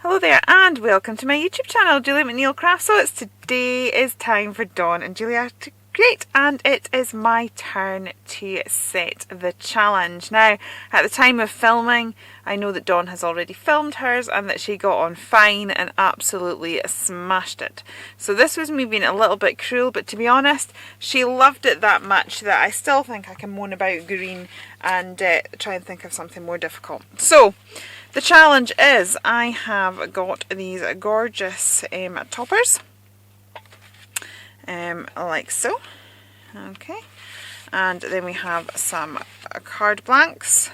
Hello there and welcome to my YouTube channel, Julia McNeil Craft. So today is time for Dawn and Julia to create, and it is my turn to set the challenge. Now, at the time of filming, I know that Dawn has already filmed hers and that she got on fine and absolutely smashed it. So this was me being a little bit cruel, but to be honest, she loved it that much that I still think I can moan about green and try and think of something more difficult. So the challenge is I have got these gorgeous toppers, like so. Okay, and then we have some card blanks.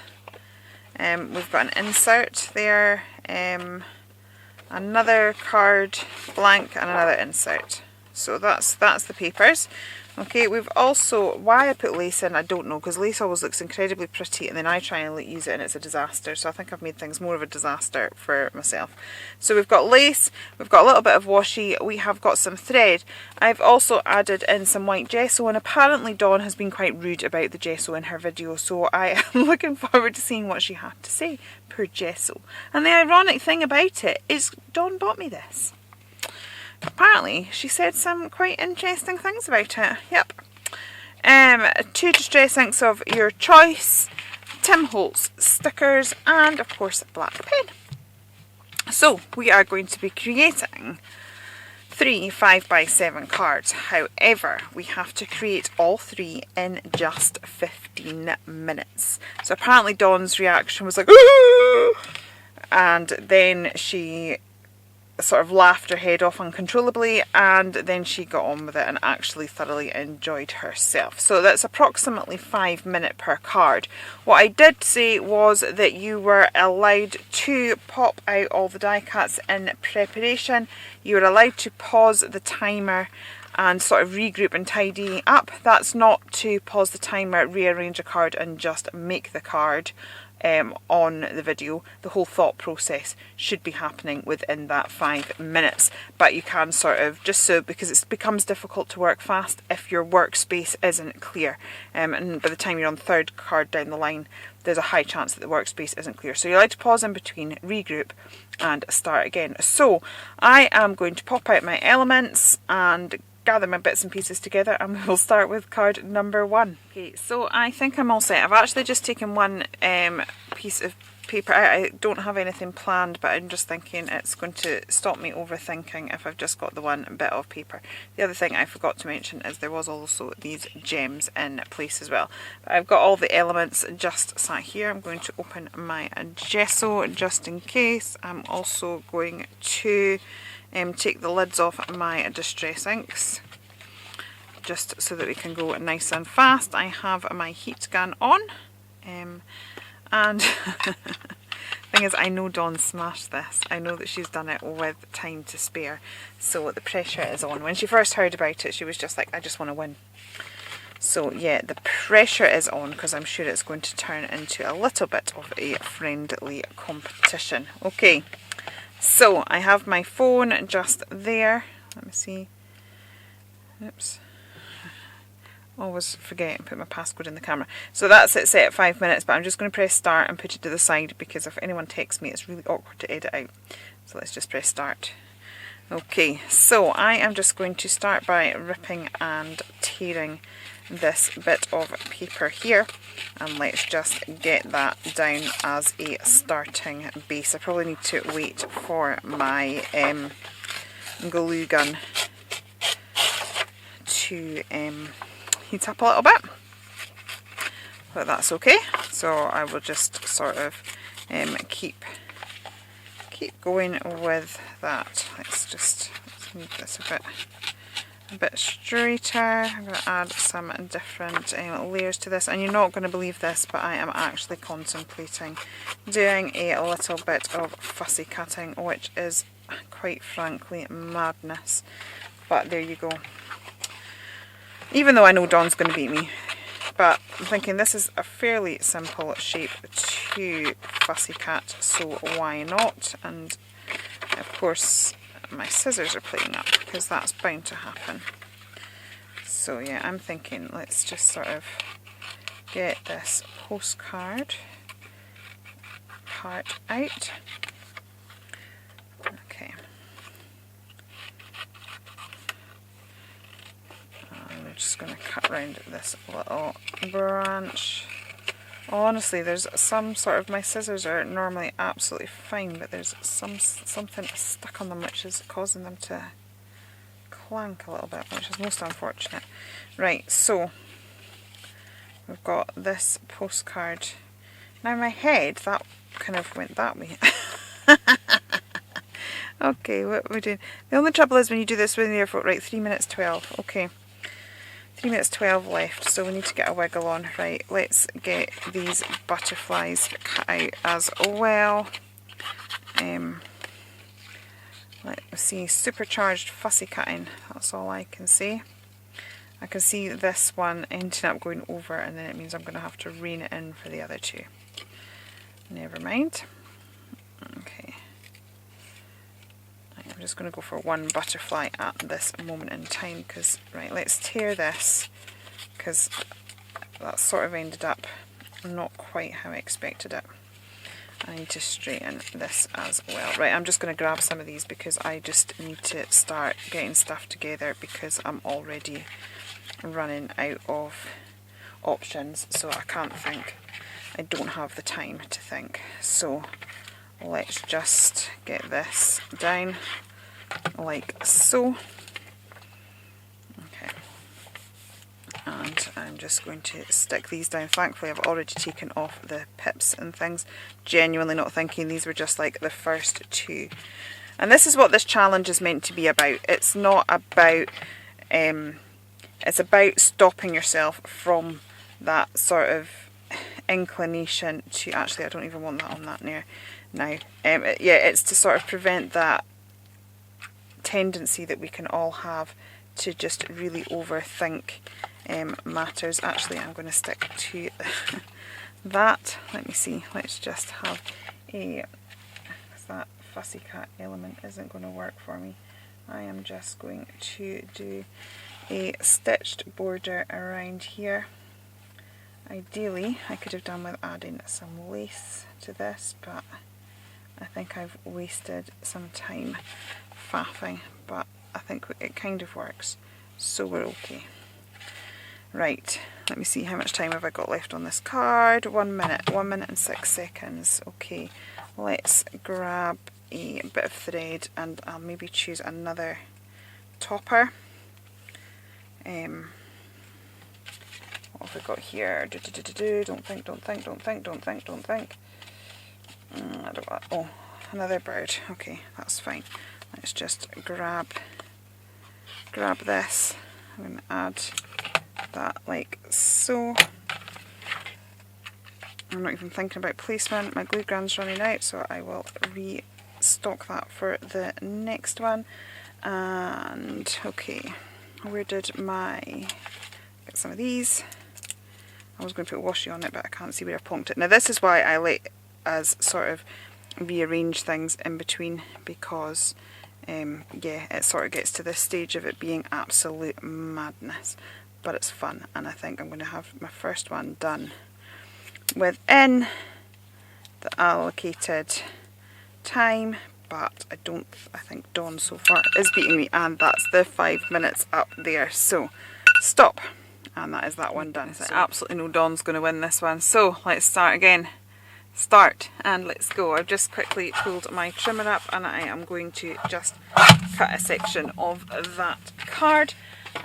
We've got an insert there, another card blank and another insert. So that's the papers. Okay, we've also, why I put lace in, I don't know, because lace always looks incredibly pretty and then I try and use it and it's a disaster. So I think I've made things more of a disaster for myself. So we've got lace, we've got a little bit of washi, we have got some thread. I've also added in some white gesso, and apparently Dawn has been quite rude about the gesso in her video, so I am looking forward to seeing what she had to say. Poor gesso. And the ironic thing about it is Dawn bought me this. Apparently she said some quite interesting things about it. Yep. 2 distress inks of your choice, Tim Holtz stickers, and of course a black pen. So we are going to be creating 3 5x7 cards. However, we have to create all 3 in just 15 minutes. So apparently Dawn's reaction was like, "Ooh!" And then she sort of laughed her head off uncontrollably, and then she got on with it and actually thoroughly enjoyed herself. So that's approximately 5 minutes per card. What I did say was that you were allowed to pop out all the die cuts in preparation. You were allowed to pause the timer and sort of regroup and tidy up. That's not to pause the timer, rearrange a card and just make the card. On the video, the whole thought process should be happening within that 5 minutes, but you can sort of, just so, because it becomes difficult to work fast if your workspace isn't clear, and by the time you're on the 3rd card down the line, there's a high chance that the workspace isn't clear. So you're allowed to pause in between, regroup and start again. So I am going to pop out my elements and gather my bits and pieces together, and we'll start with card number 1. Okay, so I think I'm all set. I've actually just taken one piece of paper out. I don't have anything planned, but I'm just thinking it's going to stop me overthinking if I've just got the one bit of paper. The other thing I forgot to mention is there was also these gems in place as well. But I've got all the elements just sat here. I'm going to open my gesso just in case. I'm also going to take the lids off my distress inks just so that we can go nice and fast. I have my heat gun on, and thing is, I know Dawn smashed this. I know that she's done it with time to spare, so the pressure is on. When she first heard about it, she was just like, I just want to win. So yeah, the pressure is on because I'm sure it's going to turn into a little bit of a friendly competition. Okay. So I have my phone just there. Let me see. Oops. Always forget to put my passcode in the camera. So that's it, set at 5 minutes, but I'm just going to press start and put it to the side because if anyone texts me, it's really awkward to edit out. So let's just press start. Okay, so I am just going to start by ripping and tearing this bit of paper here, and let's just get that down as a starting base. I probably need to wait for my glue gun to heat up a little bit, but that's okay. So I will just sort of keep going with that. Let's move this a bit straighter. I'm going to add some different layers to this, and you're not going to believe this, but I am actually contemplating doing a little bit of fussy cutting, which is quite frankly madness, but there you go. Even though I know Dawn's going to beat me, but I'm thinking this is a fairly simple shape to fussy cut, so why not? And of course my scissors are playing up because that's bound to happen. So yeah, I'm thinking let's just sort of get this postcard part out. just going to cut round this little branch. Honestly, there's some sort of, my scissors are normally absolutely fine, but there's something stuck on them which is causing them to clank a little bit, which is most unfortunate. Right, so we've got this postcard. Now in my head, that kind of went that way. Okay, what are we doing? The only trouble is when you do this with your foot, right, 3 minutes 12, okay. 3 minutes 12 left, so we need to get a wiggle on. Right, let's get these butterflies cut out as well. Let's see, supercharged fussy cutting, that's all I can say. I can see this one ending up going over, and then it means I'm going to have to rein it in for the other two. Never mind. Okay. I'm just going to go for one butterfly at this moment in time, because, right, let's tear this, because that sort of ended up not quite how I expected it. I need to straighten this as well. Right, I'm just going to grab some of these because I just need to start getting stuff together, because I'm already running out of options, so I can't think. I don't have the time to think. So let's just get this down like so. Okay, and I'm just going to stick these down. Thankfully I've already taken off the pips and things, genuinely not thinking these were just like the first two. And this is what this challenge is meant to be about. It's not about it's about stopping yourself from that sort of inclination to, actually I don't even want that on that near now. Yeah, it's to sort of prevent that tendency that we can all have to just really overthink matters. Actually, I'm going to stick to that. Let me see, let's just have a, because that fussy cat element isn't going to work for me. I am just going to do a stitched border around here. Ideally I could have done with adding some lace to this, but I think I've wasted some time faffing, but I think it kind of works, so we're okay. Right, let me see, how much time have I got left on this card? 1 minute, 1 minute and 6 seconds. Okay, let's grab a bit of thread and I'll maybe choose another topper. What have we got here? Don't think. I don't, oh, another bird. Okay, that's fine. Let's just grab this. I'm going to add that like so. I'm not even thinking about placement. My glue gun's running out, so I will restock that for the next one. And okay, where did my, get some of these. I was going to put washi on it, but I can't see where I've plonked it. Now this is why I like us sort of rearrange things in between, because yeah, it sort of gets to this stage of it being absolute madness, but it's fun, and I think I'm going to have my first one done within the allocated time, but I think Dawn so far is beating me, and that's the 5 minutes up there, so stop. And that is that one done. So I absolutely know Dawn's going to win this one. So let's start again. Start and let's go. I've just quickly pulled my trimmer up and I am going to just cut a section of that card.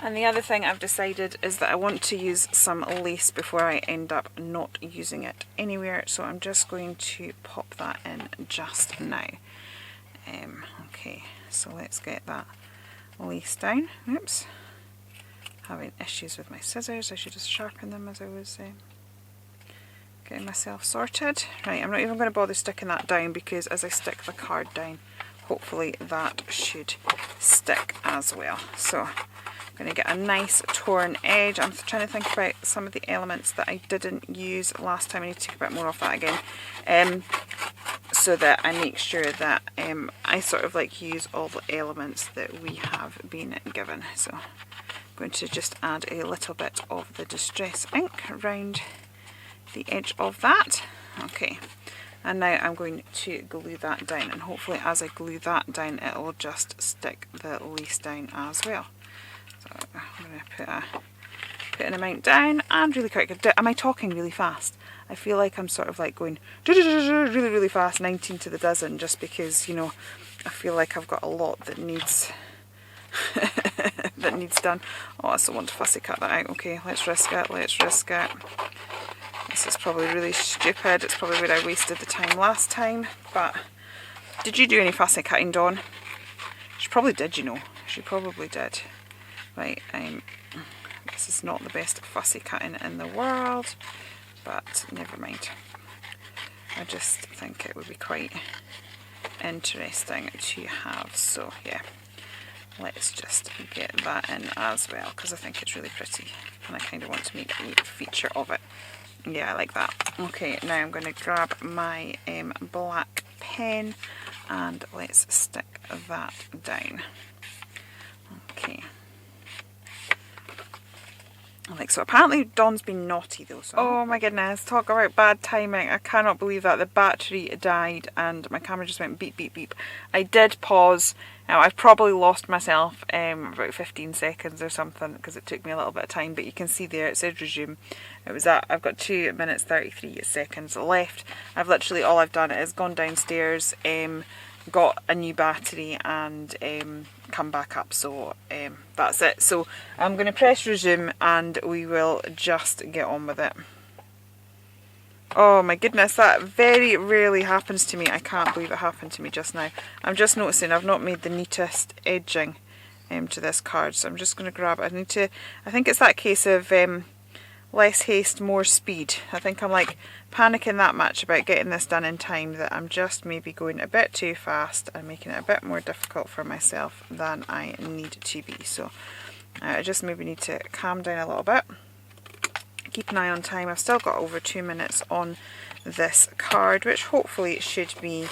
And the other thing I've decided is that I want to use some lace before I end up not using it anywhere. So I'm just going to pop that in just now. Okay, so let's get that lace down. Oops. Having issues with my scissors. I should have sharpened them as I was getting myself sorted. Right, I'm not even going to bother sticking that down, because as I stick the card down, hopefully that should stick as well. So I'm going to get a nice torn edge. I'm trying to think about some of the elements that I didn't use last time. I need to take a bit more off that again, so that I make sure that I sort of like use all the elements that we have been given. So going to just add a little bit of the distress ink around the edge of that. Okay, and now I'm going to glue that down, and hopefully as I glue that down it will just stick the lace down as well. So I'm going to put a put an amount down and really quick. Am I talking really fast? I feel like I'm sort of like going really, really fast, 19 to the dozen, just because, you know, I feel like I've got a lot that needs that needs done. Oh, I still want to fussy cut that out. Okay, let's risk it, let's risk it. This is probably really stupid. It's probably where I wasted the time last time, but did you do any fussy cutting, Dawn? She probably did, you know. She probably did. Right, this is not the best fussy cutting in the world, but never mind. I just think it would be quite interesting to have. So yeah, let's just get that in as well, because I think it's really pretty and I kind of want to make a feature of it. Yeah, I like that. Okay, now I'm going to grab my black pen and let's stick that down. Okay. Like so. Apparently Dawn's been naughty though. So oh my goodness, talk about bad timing. I cannot believe that the battery died and my camera just went beep beep beep. I did pause. Now I've probably lost myself about 15 seconds or something because it took me a little bit of time, but you can see there it said resume. It was at, I've got 2 minutes 33 seconds left. I've literally, all I've done is gone downstairs, got a new battery and come back up, so that's it. So I'm going to press resume and we will just get on with it. Oh my goodness, that very rarely happens to me. I can't believe it happened to me just now. I'm just noticing I've not made the neatest edging to this card, so I'm just going to grab it. I think it's that case of less haste, more speed. I think I'm like panicking that much about getting this done in time that I'm just maybe going a bit too fast and making it a bit more difficult for myself than I need to be. So I just maybe need to calm down a little bit. Keep an eye on time. I've still got over 2 minutes on this card, which hopefully should be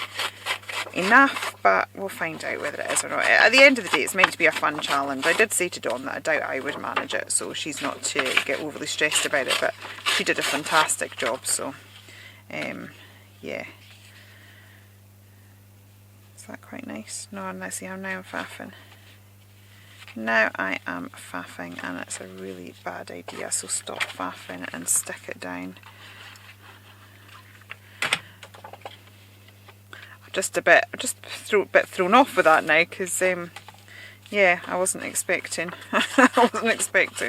enough, but we'll find out whether it is or not. At the end of the day, it's meant to be a fun challenge. I did say to Dawn that I doubt I would manage it, so she's not to get overly stressed about it, but she did a fantastic job, so yeah. Is that quite nice? No, and let's see, I'm now faffing. Now I am faffing and it's a really bad idea, so stop faffing and stick it down. Just a bit thrown off with that now because yeah, I wasn't expecting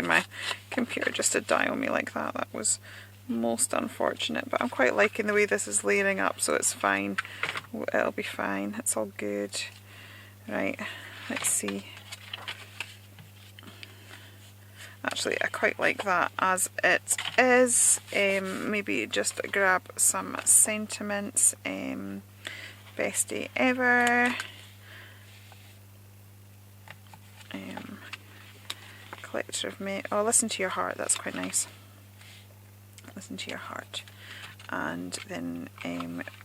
my computer just to die on me like that. That was most unfortunate, but I'm quite liking the way this is layering up, so it's fine. It'll be fine. It's all good. Right, let's see. Actually, I quite like that as it is. Maybe just grab some sentiments. Best day ever. Collector of me. Oh, listen to your heart. That's quite nice. Listen to your heart. And then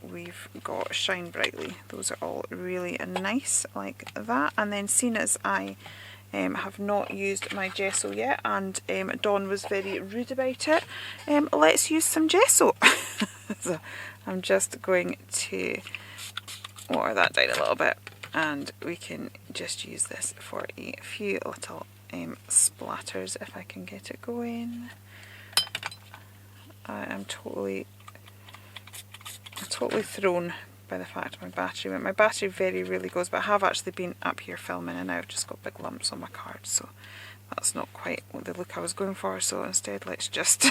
we've got shine brightly. Those are all really nice like that. And then seeing as I have not used my gesso yet and Dawn was very rude about it, let's use some gesso. So I'm just going to water that down a little bit and we can just use this for a few little splatters if I can get it going. I am totally thrown by the fact my battery went. My battery very rarely goes, but I have actually been up here filming and now I've just got big lumps on my card, so that's not quite the look I was going for. So instead let's just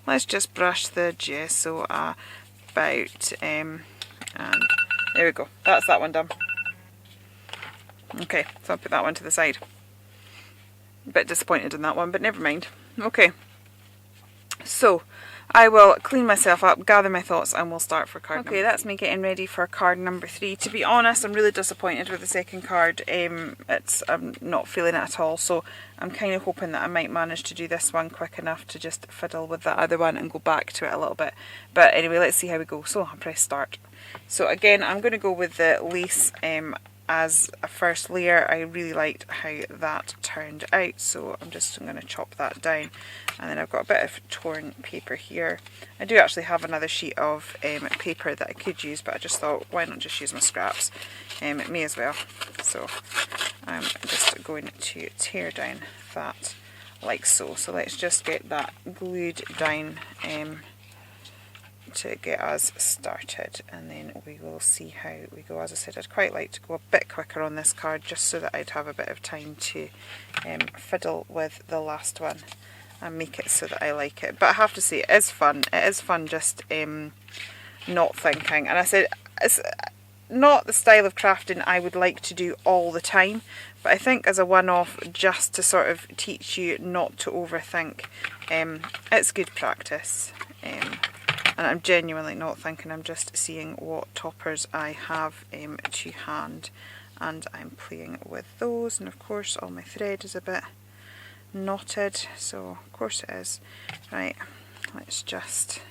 let's just brush the gesso about and there we go. That's that one done. Okay, so I'll put that one to the side. A bit disappointed in that one, but never mind. Okay, so I will clean myself up, gather my thoughts, and we'll start for card number 3. That's me getting ready for card number 3. To be honest, I'm really disappointed with the second card. I'm not feeling it at all, so I'm kind of hoping that I might manage to do this one quick enough to just fiddle with that other one and go back to it a little bit. But anyway, let's see how we go. So I'll press start. So again, I'm going to go with the lace as a first layer. I really liked how that turned out, so I'm going to chop that down. And then I've got a bit of torn paper here. I do actually have another sheet of paper that I could use, but I just thought, why not just use my scraps? It may as well. So I'm just going to tear down that like so. So let's just get that glued down to get us started, and then we will see how we go. As I said, I'd quite like to go a bit quicker on this card just so that I'd have a bit of time to fiddle with the last one and make it so that I like it. But I have to say, it is fun. It is fun just not thinking. And I said, it's not the style of crafting I would like to do all the time, but I think as a one-off, just to sort of teach you not to overthink, it's good practice. And I'm genuinely not thinking, I'm just seeing what toppers I have to hand, and I'm playing with those. And of course all my thread is a bit knotted, so of course it is. Right, let's just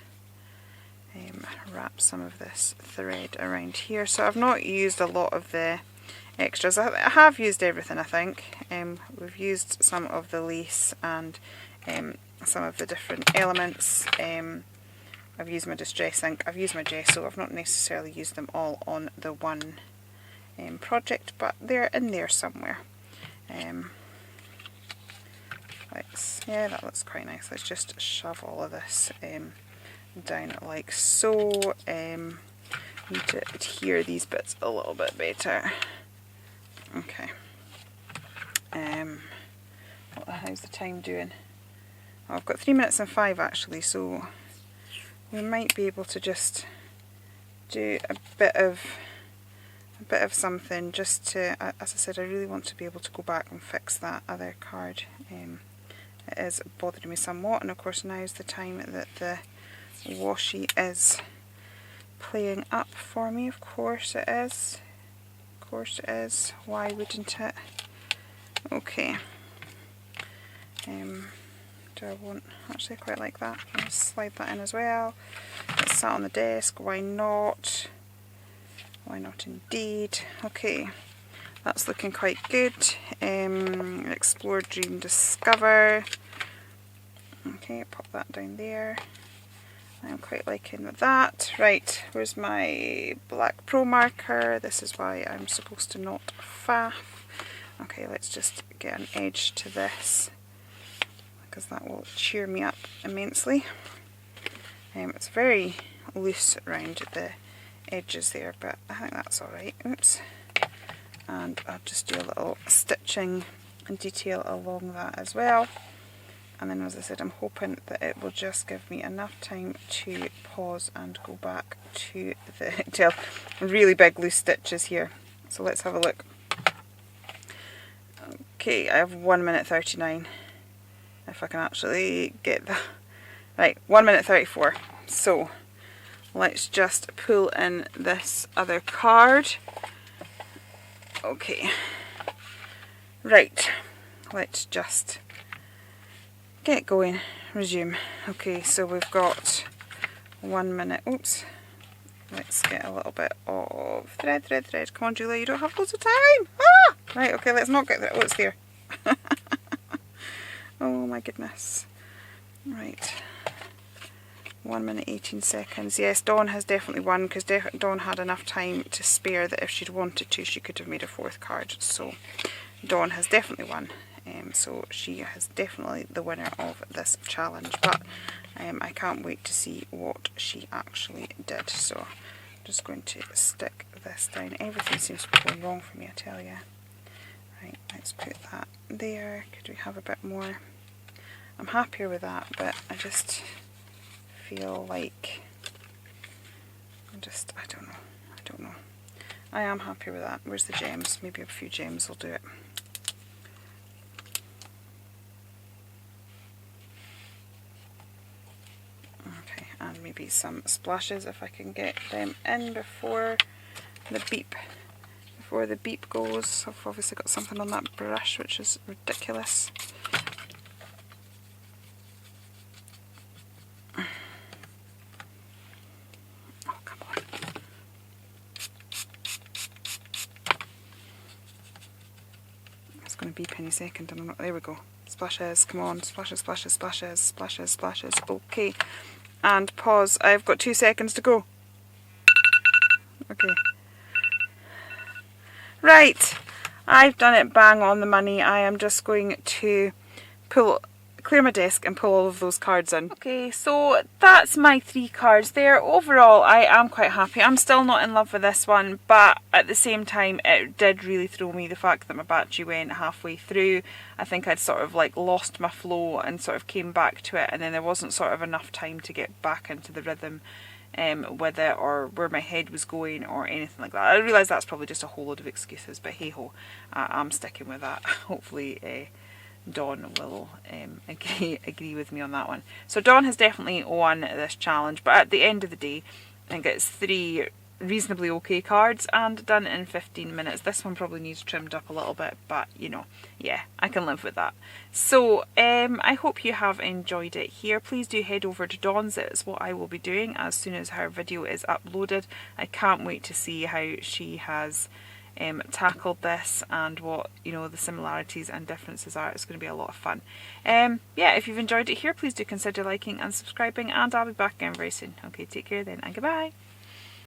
wrap some of this thread around here. So I've not used a lot of the extras. I have used everything, I think. We've used some of the lace and some of the different elements. I've used my distress ink, I've used my gesso. I've not necessarily used them all on the one project, but they're in there somewhere. Yeah, that looks quite nice. Let's just shove all of this down like so. Need to adhere these bits a little bit better. Okay. How's the time doing? Oh, I've got 3 minutes and 5 actually, so we might be able to just do a bit of something just to, as I said, I really want to be able to go back and fix that other card. It is bothering me somewhat, and of course now's the time that the washi is playing up for me. Of course it is. Of course it is. Why wouldn't it? Okay. Do I want, actually I quite like that. I'll slide that in as well. It's sat on the desk, why not? Why not indeed? Okay, that's looking quite good. Explore, dream, discover. Okay, pop that down there. I'm quite liking that. Right, where's my black pro marker? This is why I'm supposed to not faff. Okay, let's just get an edge to this, because that will cheer me up immensely. It's very loose around the edges there, but I think that's alright. Oops. And I'll just do a little stitching and detail along that as well. And then, as I said, I'm hoping that it will just give me enough time to pause and go back to the really big loose stitches here. So let's have a look. Okay, I have 1 minute 39. If I can actually get that. Right, 1 minute 34. So let's just pull in this other card. Okay. Right, let's just get going, resume. Okay, so we've got 1 minute. Oops. Let's get a little bit of thread. Come on, Julia, you don't have loads of time. Ah! Right, okay, let's not get that. Oh, it's there. Oh my goodness. Right. 1 minute 18 seconds. Yes, Dawn has definitely won, because Dawn had enough time to spare that if she'd wanted to, she could have made a 4th card. So Dawn has definitely won. So she is definitely the winner of this challenge. But I can't wait to see what she actually did. So I'm just going to stick this down. Everything seems to be going wrong for me, I tell you. Right, let's put that there. Could we have a bit more? I'm happier with that, but I just feel like I don't know. I am happy with that. Where's the gems? Maybe a few gems will do it. Okay, and maybe some splashes if I can get them in before the beep. Before the beep goes. I've obviously got something on that brush which is ridiculous. Going to beep any second. And there we go. Splashes, come on, splashes, splashes, splashes, splashes, splashes. Okay, and pause. I've got 2 seconds to go. Okay. Right, I've done it bang on the money. I am just going to pull clear my desk and pull all of those cards in. Okay, so that's my 3 cards there. Overall, I am quite happy. I'm still not in love with this one, but at the same time, it did really throw me, the fact that my battery went halfway through. I think I'd sort of like lost my flow and sort of came back to it, and then there wasn't sort of enough time to get back into the rhythm with it, or where my head was going, or anything like that. I realise that's probably just a whole load of excuses, but hey ho, I'm sticking with that. Hopefully Dawn will agree with me on that one. So Dawn has definitely won this challenge, but at the end of the day, I think it's 3 reasonably okay cards and done in 15 minutes. This one probably needs trimmed up a little bit, but you know, yeah, I can live with that. So I hope you have enjoyed it here. Please do head over to Dawn's. It's what I will be doing as soon as her video is uploaded. I can't wait to see how she has tackled this and what, you know, the similarities and differences are. It's going to be a lot of fun. Yeah, if you've enjoyed it here, please do consider liking and subscribing, and I'll be back again very soon. Okay, take care then, and goodbye.